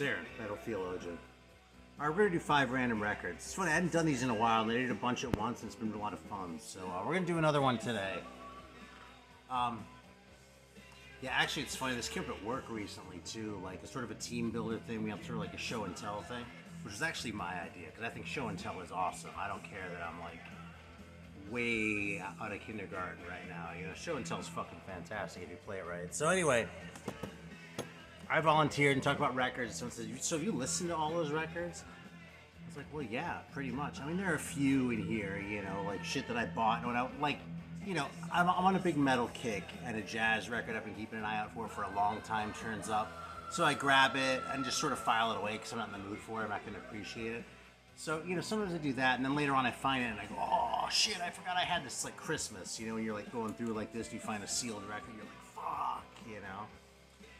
there, Metal Theologian. Alright, we're gonna do 5 random records. It's funny, I hadn't done these in a while, and I did a bunch at once, and it's been a lot of fun. So we're gonna do another one today. Yeah, actually, it's funny. This came up at work recently too, like a sort of a team builder thing. We have sort of like a show and tell thing, which is actually my idea because I think show and tell is awesome. I don't care that I'm like way out of kindergarten right now. You know, show and tell is fucking fantastic if you play it right. So anyway, I volunteered and talked about records. Someone said, "So have you listened to all those records?" I was like, "Well, yeah, pretty much. I mean, there are a few in here, you know, like shit that I bought and when I like." You know, I'm on a big metal kick, and a jazz record I've been keeping an eye out for a long time turns up. So I grab it and just sort of file it away because I'm not in the mood for it. I'm not going to appreciate it. So, you know, sometimes I do that, and then later on I find it, and I go, oh, shit, I forgot I had this, like, Christmas. You know, when you're, like, going through like this, and you find a sealed record, you're like, fuck, you know.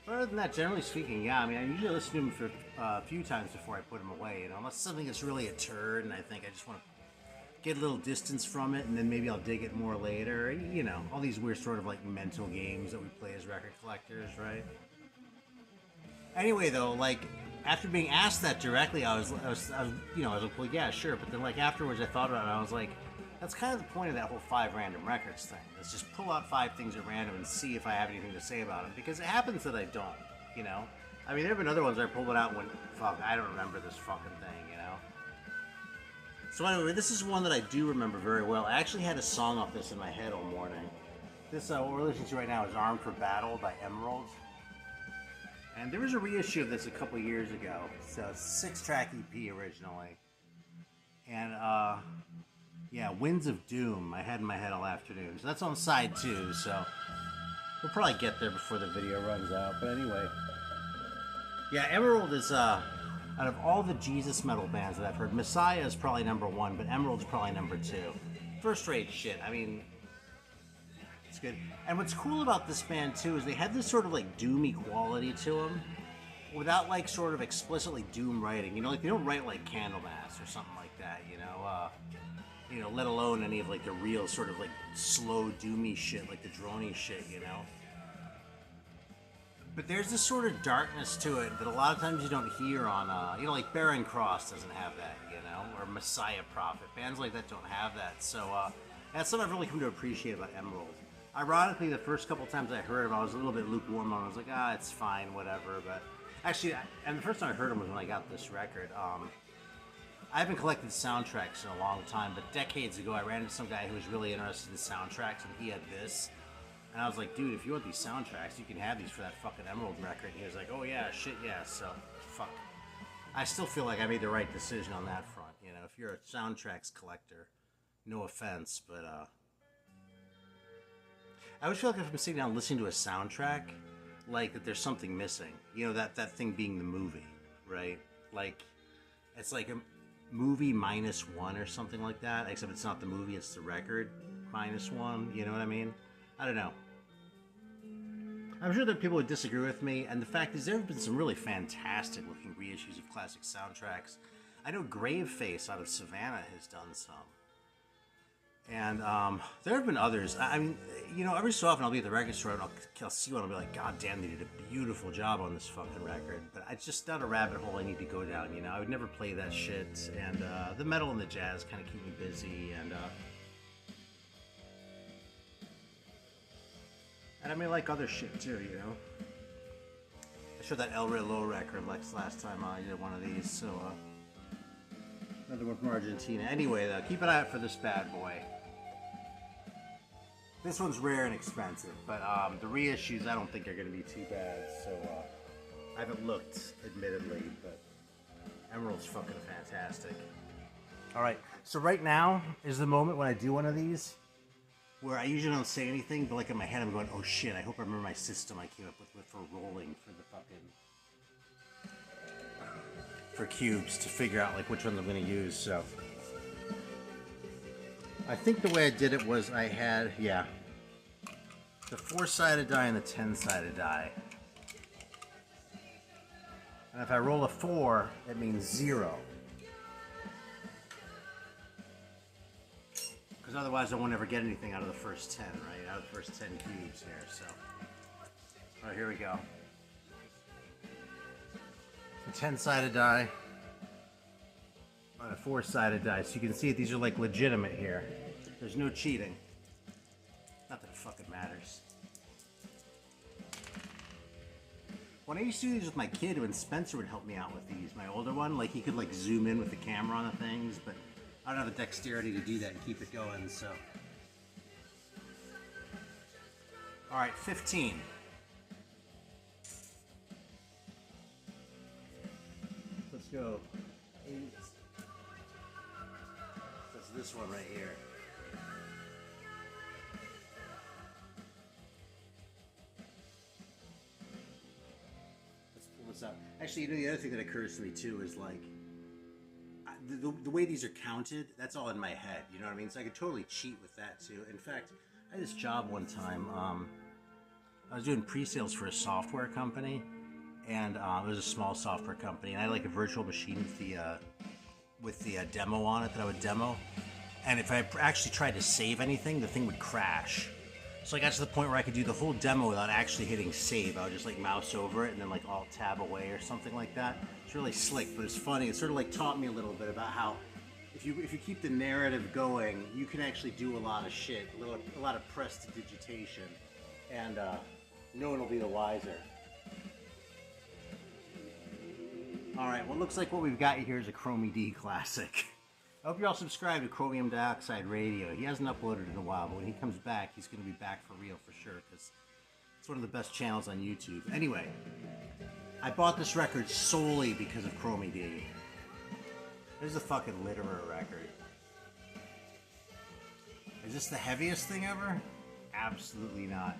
But other than that, generally speaking, yeah, I mean, I usually listen to them for a few times before I put them away, you know, unless something is really a turd, and I think I just want to get a little distance from it, and then maybe I'll dig it more later. You know, all these weird sort of like mental games that we play as record collectors, right? Anyway, though, like after being asked that directly, I was like, well, yeah, sure. But then, like afterwards, I thought about it. And I was like, that's kind of the point of that whole 5 random records thing. Let's just pull out 5 things at random and see if I have anything to say about them. Because it happens that I don't. You know, I mean, there have been other ones where I pulled it out when fuck, I don't remember this fucking thing. You know. So anyway, this is one that I do remember very well. I actually had a song off this in my head all morning. This, what we're listening to right now is Armed for Battle by Emerald. And there was a reissue of this a couple years ago. So it's a 6-track EP originally. And, yeah, Winds of Doom I had in my head all afternoon. So that's on side 2, so we'll probably get there before the video runs out. But anyway, yeah, Emerald is, out of all the Jesus metal bands that I've heard, Messiah is probably number 1, but Emerald's probably number 2. First-rate shit. I mean, it's good. And what's cool about this band too is they had this sort of like doomy quality to them, without like sort of explicitly doom writing. You know, like they don't write like Candlemass or something like that. You know, let alone any of like the real sort of like slow doomy shit, like the droney shit. You know. But there's this sort of darkness to it that a lot of times you don't hear on, you know, like Barren Cross doesn't have that, you know, or Messiah Prophet. Bands like that don't have that. So that's something I've really come to appreciate about Emerald. Ironically, the first couple times I heard him, I was a little bit lukewarm on him. I was like, it's fine, whatever. But actually, and the first time I heard him was when I got this record. I haven't collected soundtracks in a long time, but decades ago I ran into some guy who was really interested in soundtracks, and he had this. And I was like, dude, if you want these soundtracks, you can have these for that fucking Emerald record. And he was like, oh yeah, shit yeah, so fuck. I still feel like I made the right decision on that front. You know, if you're a soundtracks collector, no offense, but I always feel like if I'm sitting down listening to a soundtrack, like that there's something missing. You know, that thing being the movie, right? Like, it's like a movie -1 or something like that, except it's not the movie, it's the record -1, you know what I mean? I don't know. I'm sure there are people who disagree with me, and the fact is there have been some really fantastic looking reissues of classic soundtracks. I know Graveface out of Savannah has done some. And there have been others. I mean, you know, every so often I'll be at the record store and I'll see one and I'll be like, God damn, they did a beautiful job on this fucking record. But it's just not a rabbit hole I need to go down, you know? I would never play that shit. And the metal and the jazz kind of keep me busy. And I mean, like other shit too, you know? I showed that El Rey Low record last time I did one of these, so another one from Argentina. Anyway, though, keep an eye out for this bad boy. This one's rare and expensive, but the reissues I don't think are going to be too bad, so I haven't looked, admittedly, but Emerald's fucking fantastic. Alright, so right now is the moment when I do one of these, where I usually don't say anything, but like in my head I'm going, oh shit, I hope I remember my system I came up with for rolling for the fucking... for cubes to figure out like which ones I'm going to use, so... I think the way I did it was I had, yeah, the 4-sided die and the 10-sided die. And if I roll a 4, it means 0. Because otherwise I won't ever get anything out of the first 10, right? Out of the first 10 cubes here, so. Alright, here we go. It's a 10-sided die on a 4-sided die, so you can see it, these are like legitimate here. There's no cheating. Not that it fucking matters. When I used to do these with my kid, when Spencer would help me out with these, my older one, like he could like zoom in with the camera on the things, but I don't have the dexterity to do that and keep it going, so. All right, 15. Let's go. 8. That's this one right here. Up. Actually, you know, the other thing that occurs to me too is like the way these are counted, that's all in my head, you know what I mean? So I could totally cheat with that too. In fact, I had this job one time, I was doing pre-sales for a software company, and it was a small software company, and I had like a virtual machine with the demo on it that I would demo, and if I actually tried to save anything, the thing would crash. So I got to the point where I could do the whole demo without actually hitting save. I would just like mouse over it and then like alt tab away or something like that. It's really slick, but it's funny. It sort of like taught me a little bit about how if you keep the narrative going, you can actually do a lot of shit, a lot of prestidigitation, and no one will be the wiser. All right, well, it looks like what we've got here is a Chromie D classic. I hope you're all subscribed to Chromium Dioxide Radio. He hasn't uploaded in a while, but when he comes back, he's going to be back for real for sure, because it's one of the best channels on YouTube. Anyway, I bought this record solely because of Chromie D. This is a fucking Litterer record. Is this the heaviest thing ever? Absolutely not.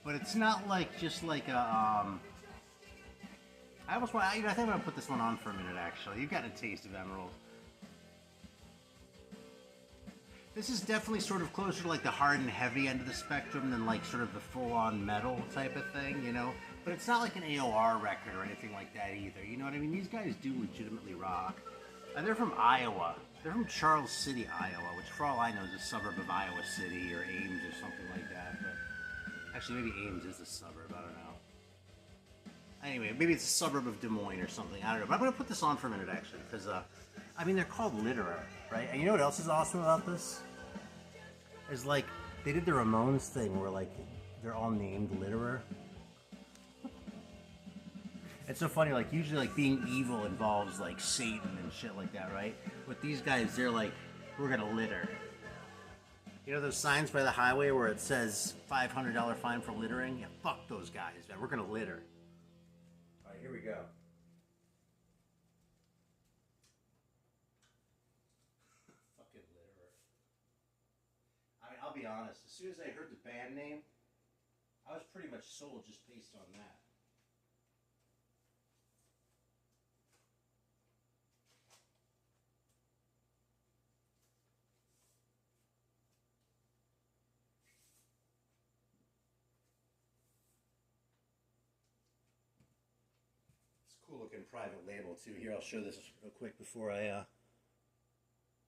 But it's not like just like a I almost want. I think I'm gonna put this one on for a minute. Actually, you've got a taste of emerald. This is definitely sort of closer to like the hard and heavy end of the spectrum than like sort of the full-on metal type of thing, you know? But it's not like an AOR record or anything like that either, you know what I mean? These guys do legitimately rock. And they're from Iowa. They're from Charles City, Iowa, which for all I know is a suburb of Iowa City or Ames or something like that. But actually, maybe Ames is a suburb, I don't know. Anyway, maybe it's a suburb of Des Moines or something, I don't know. But I'm going to put this on for a minute, actually, because, I mean, they're called Litterer, right? And you know what else is awesome about this? Is like, they did the Ramones thing where, like, they're all named Litterer. It's so funny, like, usually, like, being evil involves, like, Satan and shit like that, right? With these guys, they're like, we're gonna litter. You know those signs by the highway where it says $500 fine for littering? Yeah, fuck those guys, man. We're gonna litter. All right, here we go. Fucking Litterer. I mean, I'll be honest. As soon as I heard the band name, I was pretty much sold just based on that. Cool looking private label too. Here, I'll show this real quick before I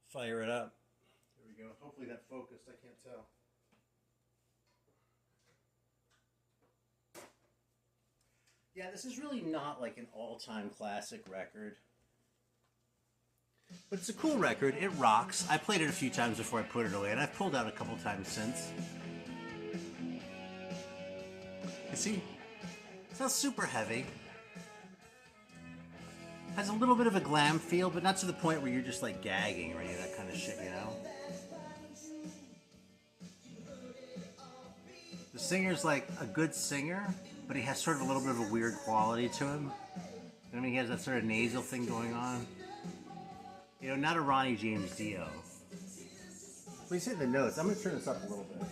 fire it up. There we go. Hopefully that focused. I can't tell. Yeah, this is really not like an all-time classic record. But it's a cool record. It rocks. I played it a few times before I put it away, and I've pulled out a couple times since. You see? It's not super heavy. Has a little bit of a glam feel, but not to the point where you're just like gagging or any of that kind of shit, you know? The singer's like a good singer, but he has sort of a little bit of a weird quality to him. I mean, he has that sort of nasal thing going on. You know, not a Ronnie James Dio. Please hit the notes. I'm going to turn this up a little bit.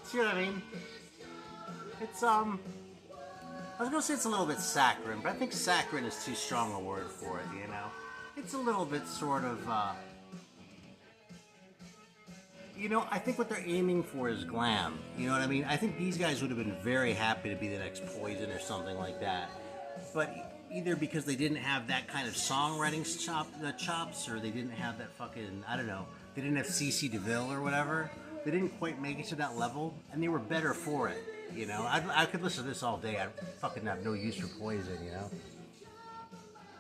See what I mean? It's, I was gonna say it's a little bit saccharine, but I think saccharine is too strong a word for it, you know? It's a little bit sort of, you know, I think what they're aiming for is glam, you know what I mean? I think these guys would have been very happy to be the next Poison or something like that. but either because they didn't have that kind of songwriting chops, or they didn't have that fucking, I don't know, they didn't have CC DeVille or whatever. They didn't quite make it to that level, and they were better for it. You know, I could listen to this all day. I'd fucking have no use for Poison, you know?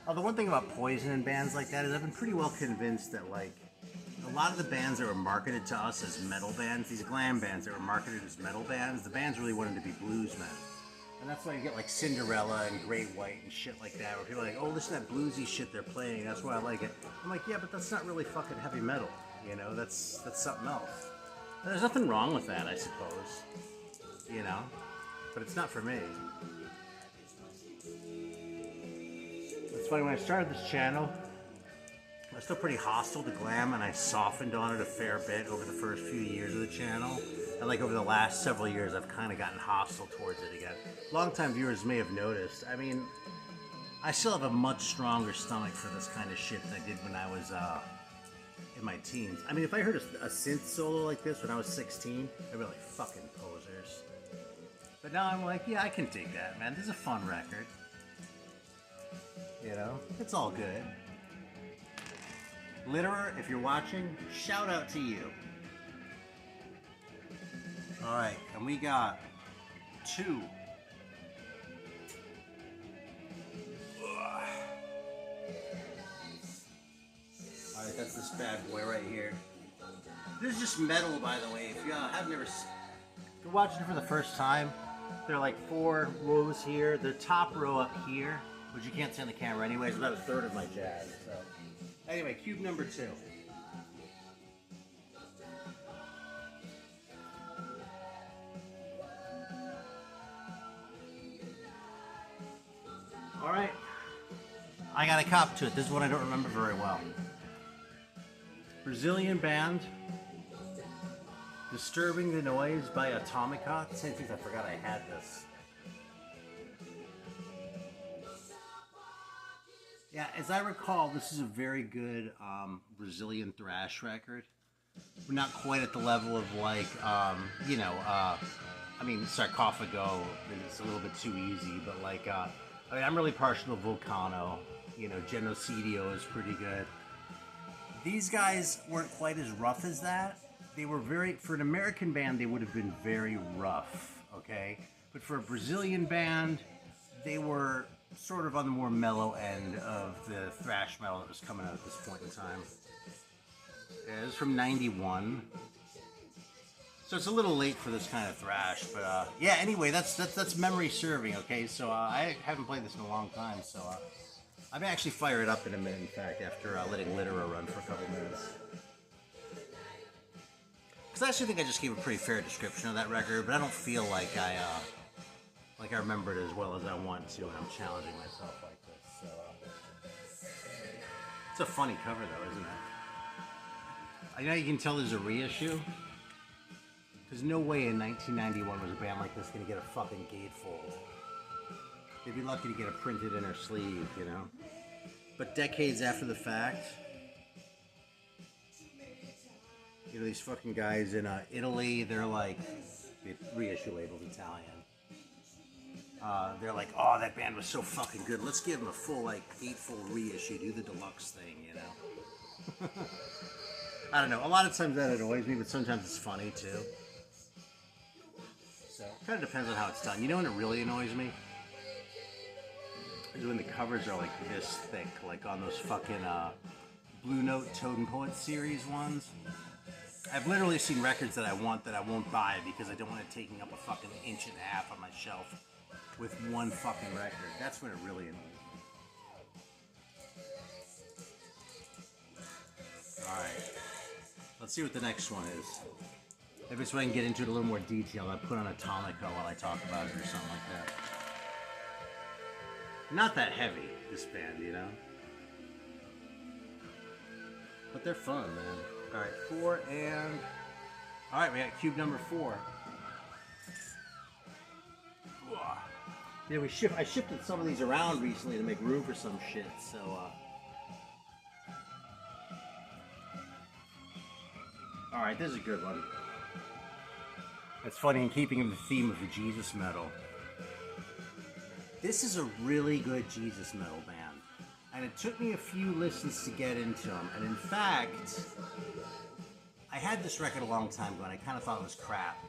Oh, the one thing about Poison and bands like that is I've been pretty well convinced that, like, a lot of the bands that were marketed to us as metal bands, these glam bands that were marketed as metal bands, the bands really wanted to be blues men. And that's why you get, like, Cinderella and Great White and shit like that, where people are like, oh, listen to that bluesy shit they're playing, that's why I like it. I'm like, yeah, but that's not really fucking heavy metal, you know? That's something else. And there's nothing wrong with that, I suppose. You know? But it's not for me. It's funny, when I started this channel, I was still pretty hostile to glam, and I softened on it a fair bit over the first few years of the channel. And like over the last several years, I've kind of gotten hostile towards it again. Longtime viewers may have noticed. I mean, I still have a much stronger stomach for this kind of shit than I did when I was in my teens. I mean, if I heard a synth solo like this when I was 16, I'd be like, fucking posers. But now I'm like, yeah, I can dig that, man. This is a fun record. You know? It's all good. Litterer, if you're watching, shout out to you. Alright, and we got 2. Alright, that's this bad boy right here. This is just metal, by the way. If you have never, if you're watching it for the first time, there are like 4 rows here. The top row up here, which you can't see on the camera anyway, is about a third of my jazz. So, anyway, cube number 2. All right, I got a cop to it. This is one I don't remember very well. Brazilian band, Disturbing the Noise by Atomica. Since I forgot I had this. Yeah, as I recall, this is a very good Brazilian thrash record. We're not quite at the level of like, you know, I mean, Sarcophago is a little bit too easy, but like, I mean, I'm really partial to Vulcano. You know, Genocidio is pretty good. These guys weren't quite as rough as that. They were very, for an American band, they would have been very rough, okay? But for a Brazilian band, they were sort of on the more mellow end of the thrash metal that was coming out at this point in time. Yeah, it was from '91. So it's a little late for this kind of thrash, but yeah, anyway, that's memory serving, okay? So I haven't played this in a long time, so I may actually fire it up in a minute, in fact, after letting Litterer run for a couple minutes. Because I actually think I just gave a pretty fair description of that record, but I don't feel like I remember it as well as I want to when I'm challenging myself like this. So it's a funny cover, though, isn't it? I know you can tell there's a reissue. There's no way in 1991 was a band like this going to get a fucking gatefold. They'd be lucky to get it printed in her sleeve, you know? But decades after the fact, you know, these fucking guys in Italy, they're like, the reissue label's Italian. They're like, oh, that band was so fucking good. Let's give them a full, like, gatefold reissue. Do the deluxe thing, you know? I don't know. A lot of times that annoys me, but sometimes it's funny, too. So, it kind of depends on how it's done. You know when it really annoys me? Is when the covers are, like, this thick. Like, on those fucking Blue Note Toad & Poet series ones. I've literally seen records that I want that I won't buy because I don't want it taking up a fucking inch and a half on my shelf with one fucking record. That's when it really annoys me. Alright. Let's see what the next one is. Maybe so I can get into it a little more detail. I put on Atomica while I talk about it or something like that. Not that heavy, this band, you know? But they're fun, man. Alright, 4 and... Alright, we got cube number 4. Yeah, I shifted some of these around recently to make room for some shit, so, Alright, this is a good one. It's funny, in keeping with the theme of the Jesus metal. This is a really good Jesus metal band. And it took me a few listens to get into them. And in fact, I had this record a long time ago and I kind of thought it was crap.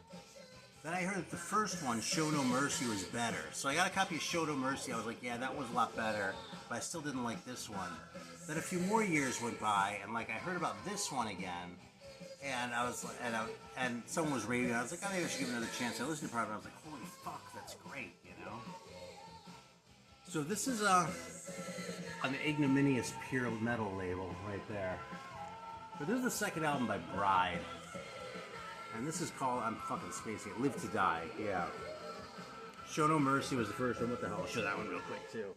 Then I heard that the first one, Show No Mercy, was better. So I got a copy of Show No Mercy. I was like, yeah, that was a lot better. But I still didn't like this one. Then a few more years went by and like I heard about this one again. And I was like, and someone was raving. I was like, oh, maybe I should give it another chance. I listened to part of it. I was like, holy fuck, that's great, you know? So this is an ignominious pure metal label right there. But this is the second album by Bride. And this is called, I'm fucking spacing it, Live to Die, yeah. Show No Mercy was the first one. What the hell? I'll show that one real quick too.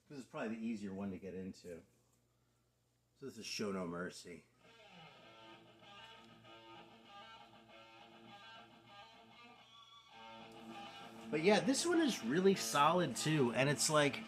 This is probably the easier one to get into. So this is Show No Mercy. But yeah, this one is really solid too, and it's like,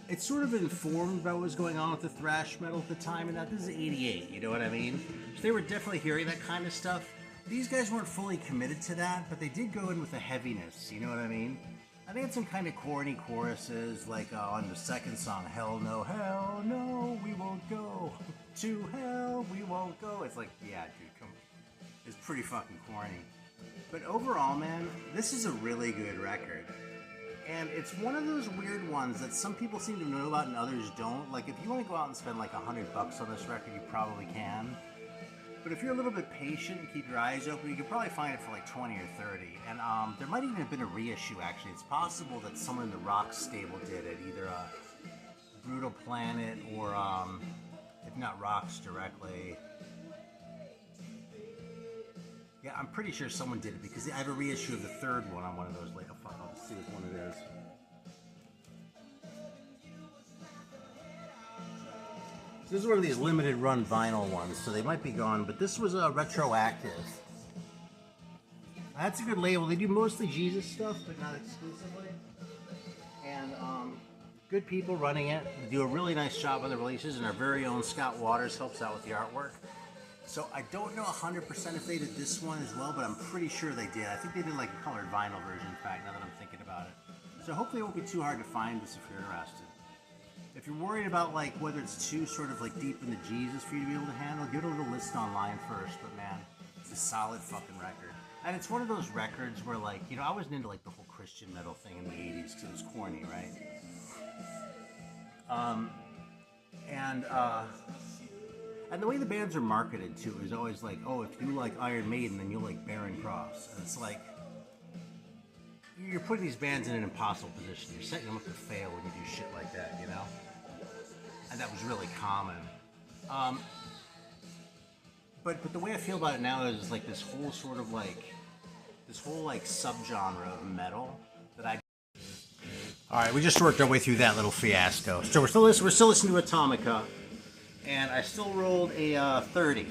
it's sort of informed about what was going on with the thrash metal at the time, and that this is 88, you know what I mean? So they were definitely hearing that kind of stuff. These guys weren't fully committed to that, but they did go in with a heaviness, you know what I mean? And they had some kind of corny choruses, like on the second song, hell no, we won't go. To hell, we won't go. It's like, yeah, dude, come on. It's pretty fucking corny. But overall, man, this is a really good record. And it's one of those weird ones that some people seem to know about and others don't. Like, if you want to go out and spend like $100 on this record, you probably can. But if you're a little bit patient and keep your eyes open, you could probably find it for like 20 or 30. And there might even have been a reissue, actually. It's possible that someone in the rock stable did it, either Brutal Planet or, if not Rocks directly. Yeah, I'm pretty sure someone did it because I have a reissue of the third one on one of those later. Oh, fuck, I'll see which one it is. So this is one of these limited run vinyl ones, so they might be gone, but this was retroactive. That's a good label. They do mostly Jesus stuff, but not exclusively. And good people running it. They do a really nice job on the releases, and our very own Scott Waters helps out with the artwork. So I don't know 100% if they did this one as well, but I'm pretty sure they did. I think they did like a colored vinyl version, in fact, now that I'm thinking about it. So hopefully it won't be too hard to find this if you're interested. If you're worried about like whether it's too sort of like deep into Jesus for you to be able to handle, give it a little listen online first. But man, it's a solid fucking record. And it's one of those records where like, you know, I wasn't into like the whole Christian metal thing in the 80s because it was corny, right? And the way the bands are marketed too is always like, oh, if you like Iron Maiden, then you'll like Barren Cross. And it's like, you're putting these bands in an impossible position. You're setting them up to fail when you do shit like that, you know? And that was really common. But the way I feel about it now is like this whole sort of like, this whole like subgenre of metal that I... Alright, we just worked our way through that little fiasco. So we're still listening to Atomica. And I still rolled a 30.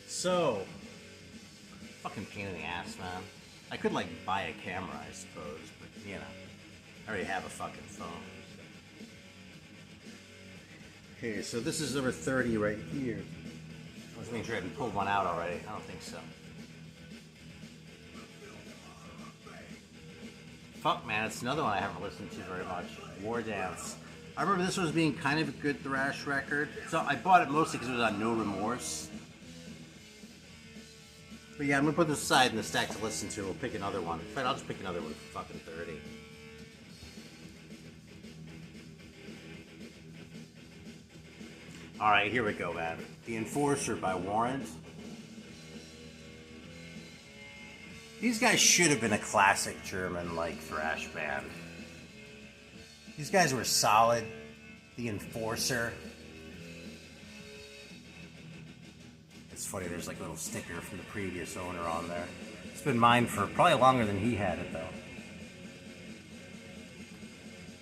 So, fucking pain in the ass, man. I could like buy a camera, I suppose, but you know, I already have a fucking phone. Okay, so this is number 30 right here. I was making sure I hadn't pulled one out already. I don't think so. Fuck, man, it's another one I haven't listened to very much. War Dance. I remember this was being kind of a good thrash record. So I bought it mostly because it was on No Remorse. But yeah, I'm going to put this aside in the stack to listen to. We'll pick another one. In fact, I'll just pick another one for fucking 30. Alright, here we go, man. The Enforcer by Warrant. These guys should have been a classic German, like, thrash band. These guys were solid. The Enforcer. It's funny, there's like a little sticker from the previous owner on there. It's been mine for probably longer than he had it, though.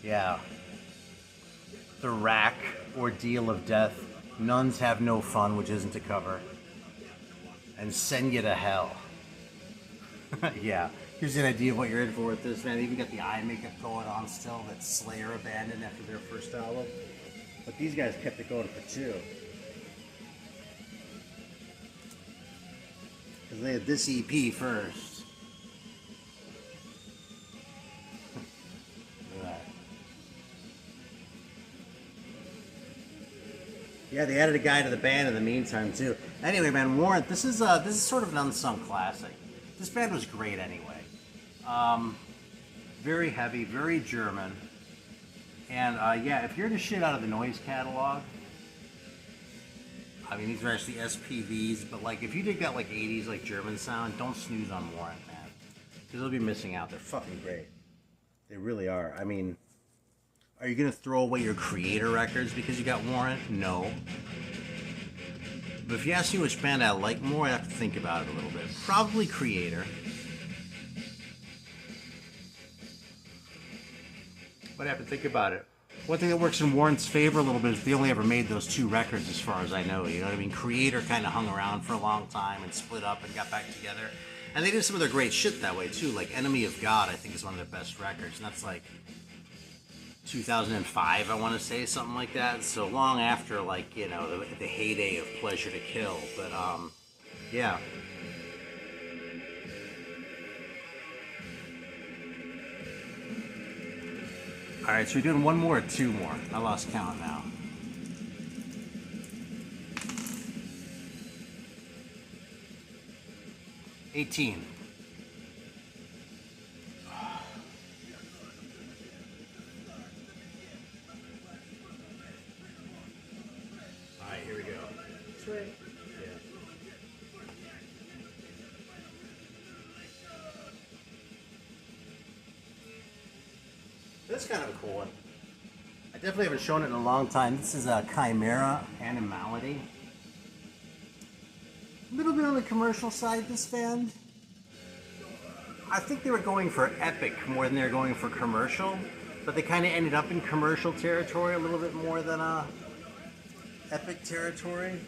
Yeah. The Rack, Ordeal of Death. Nuns Have No Fun, which isn't a cover. And Send You to Hell. Yeah. Here's an idea of what you're in for with this, man. They even got the eye makeup going on still that Slayer abandoned after their first album. But these guys kept it going for 2. Because they had this EP first. Yeah, they added a guy to the band in the meantime too. Anyway, man, Warrant. This is sort of an unsung classic. This band was great anyway. Very heavy, very German, and yeah, if you're into shit out of the Noise catalog, I mean these are actually SPVs, but like if you dig that like '80s like German sound, don't snooze on Warrant, man, because you'll be missing out. They're fucking great. They really are. I mean. Are you going to throw away your Creator records because you got Warrant? No. But if you ask me which band I like more, I have to think about it a little bit. Probably Creator. But I have to think about it. One thing that works in Warrant's favor a little bit is they only ever made those 2 records as far as I know. You know what I mean? Creator kind of hung around for a long time and split up and got back together. And they did some of their great shit that way too. Like Enemy of God, I think, is one of their best records. And that's like 2005, I want to say, something like that. So long after, like, you know, the heyday of Pleasure to Kill. But, yeah. Alright, so we're doing 1 more or 2 more? I lost count now. $18. That's kind of a cool one. I definitely haven't shown it in a long time. This is a Chimera Animality. A little bit on the commercial side, this band. I think they were going for epic more than they were going for commercial, but they kind of ended up in commercial territory a little bit more than epic territory.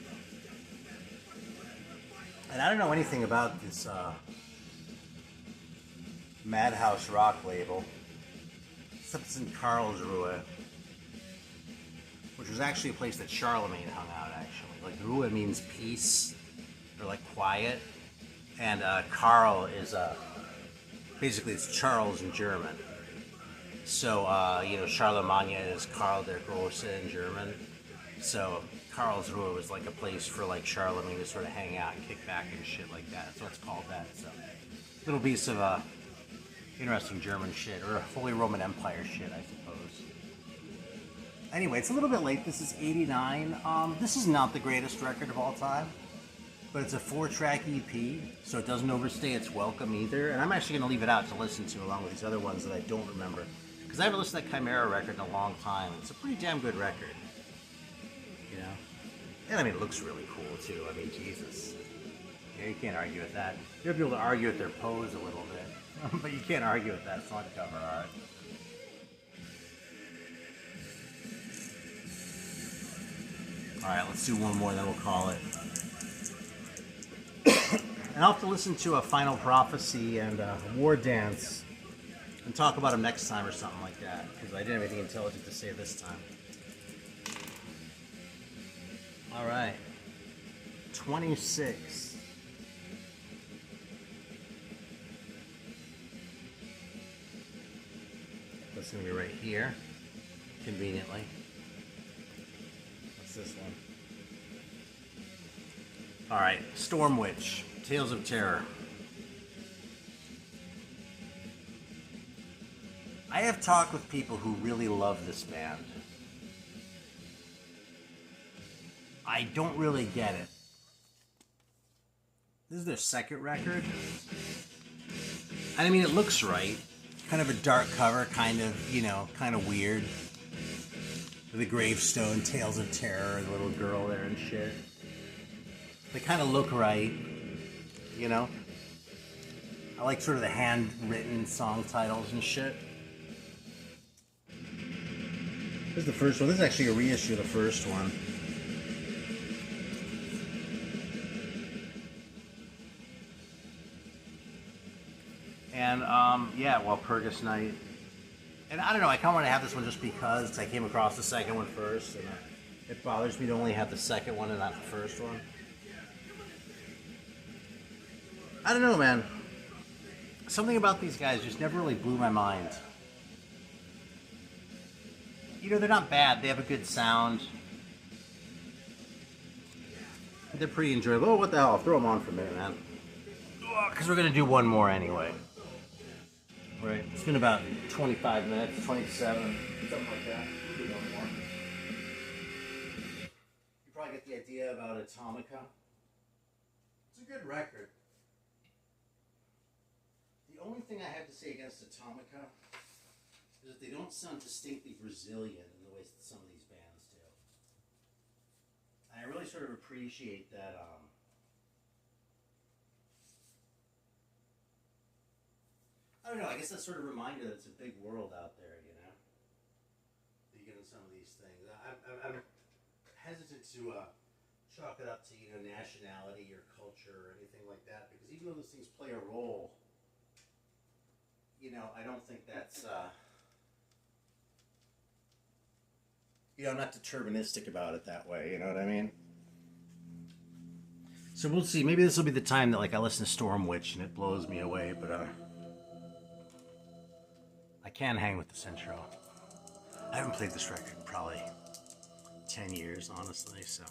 And I don't know anything about this Madhouse Rock label. Except it's in Karlsruhe, which was actually a place that Charlemagne hung out, actually. Like, Ruhe means peace, or like quiet, and Karl is, basically it's Charles in German. So, you know, Charlemagne is Karl der Große in German. So, Karlsruhe was like a place for like Charlemagne to sort of hang out and kick back and shit like that. That's what it's called that. So, little piece of, interesting German shit, or Holy Roman Empire shit, I suppose. Anyway, it's a little bit late. This is 89. This is not the greatest record of all time, but it's a 4-track EP, so it doesn't overstay its welcome either. And I'm actually going to leave it out to listen to along with these other ones that I don't remember, because I haven't listened to that Chimera record in a long time. It's a pretty damn good record, you know? And I mean, it looks really cool too. I mean, Jesus. Yeah, you can't argue with that. You'll be able to argue with their pose a little bit. But you can't argue with that song cover art. Alright, let's do 1 more, then we'll call it. And I'll have to listen to a Final Prophecy and War Dance and talk about them next time or something like that, because I didn't have anything intelligent to say this time. Alright. 26. That's going to be right here, conveniently. What's this one? Alright, Stormwitch, Tales of Terror. I have talked with people who really love this band. I don't really get it. This is their 2nd record. And I mean, it looks right. Kind of a dark cover, kind of, you know, kind of weird. With a gravestone, Tales of Terror, and a little girl there and shit. They kind of look right, you know? I like sort of the handwritten song titles and shit. This is the first one. This is actually a reissue of the first one. And, yeah, well, Purgus Night. And I don't know, I kind of want to have this one just because I came across the second one first, and it bothers me to only have the second one and not the first one. I don't know, man. Something about these guys just never really blew my mind. You know, they're not bad. They have a good sound. They're pretty enjoyable. Oh, what the hell? I'll throw them on for a minute, man. Because we're going to do one more anyway. Right. It's been about 25 minutes, 27, something like that. We'll do one more. You probably get the idea about Atomica. It's a good record. The only thing I have to say against Atomica is that they don't sound distinctly Brazilian in the way some of these bands do. I really sort of appreciate that. I don't know, I guess that's sort of a reminder that it's a big world out there, you know? You get in some of these things. I'm hesitant to chalk it up to, you know, nationality or culture or anything like that, because even though those things play a role, you know, I don't think that's, you know, I'm not deterministic about it that way, you know what I mean? So we'll see. Maybe this will be the time that, like, I listen to Stormwitch and it blows me away, but, I can hang with this intro. I haven't played this record in probably 10 years, honestly, so.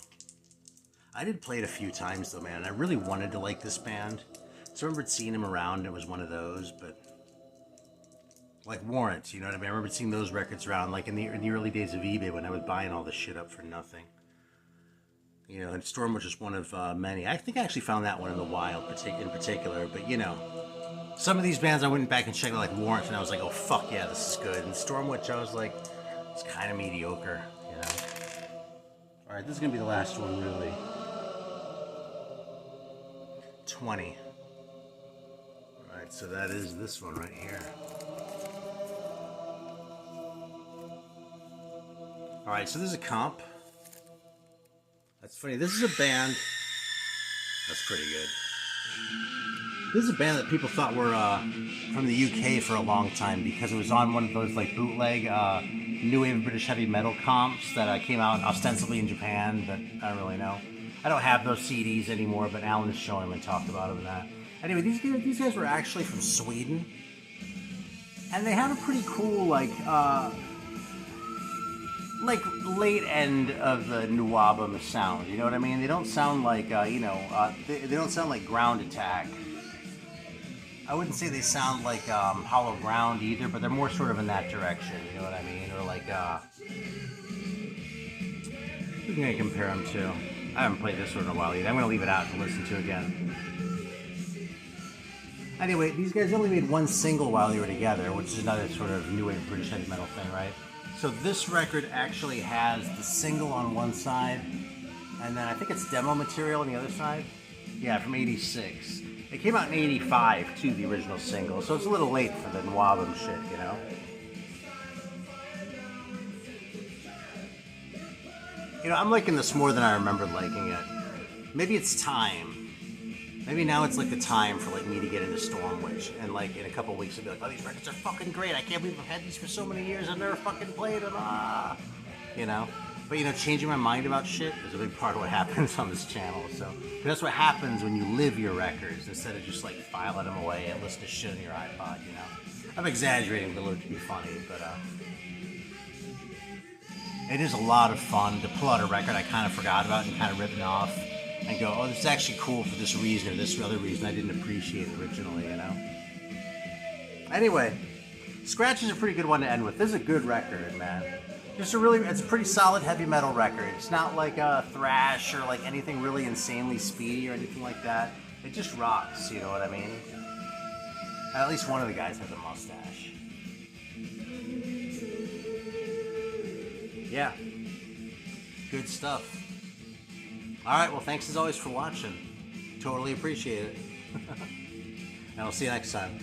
I did play it a few times, though, man. I really wanted to like this band. So I remembered seeing him around, it was one of those, but... Like Warrant, you know what I mean? I remember seeing those records around, like in the early days of eBay when I was buying all this shit up for nothing. You know, and Stormwitch was one of many. I think I actually found that one in the wild in particular, but you know... Some of these bands I went back and checked out, like Warrant, and I was like, oh, fuck yeah, this is good. And Stormwitch, I was like, it's kind of mediocre, you know? Alright, this is going to be the last one, really. 20. Alright, so that is this one right here. Alright, so this is a comp. That's funny. This is a band. That's pretty good. This is a band that people thought were from the UK for a long time because it was on one of those like bootleg new wave British heavy metal comps that came out ostensibly in Japan, but I don't really know. I don't have those CDs anymore, but Alan is showing them and talked about them and that. Anyway, these guys were actually from Sweden, and they have a pretty cool like late end of the new album sound. You know what I mean? They don't sound like you know they don't sound like Ground Attack. I wouldn't say they sound like Hollow Ground either, but they're more sort of in that direction, you know what I mean? Or like, who can I compare them to? I haven't played this one in a while either. I'm going to leave it out to listen to again. Anyway, these guys only made one single while they were together, which is another sort of new wave British heavy metal thing, right? So this record actually has the single on one side, and then I think it's demo material on the other side. Yeah, from '86. It came out in '85 too, the original single, so it's a little late for the Nwabum shit, you know? You know, I'm liking this more than I remember liking it. Maybe it's time. Maybe now it's like the time for like me to get into Stormwitch, and like in a couple weeks I'll be like, oh, these records are fucking great, I can't believe I've had these for so many years, I've never fucking played them, you know? But you know, changing my mind about shit is a big part of what happens on this channel. So that's what happens when you live your records instead of just like filing them away and listening to shit on your iPod. You know, I'm exaggerating a little to be funny, but it is a lot of fun to pull out a record I kind of forgot about and kind of rip it off and go, oh, this is actually cool for this reason or this other reason I didn't appreciate originally. You know. Anyway, Scratch is a pretty good one to end with. This is a good record, man. It's a pretty solid heavy metal record. It's not like a thrash or like anything really insanely speedy or anything like that. It just rocks, you know what I mean? At least one of the guys has a mustache. Yeah. Good stuff. Alright, well thanks as always for watching. Totally appreciate it. And I'll see you next time.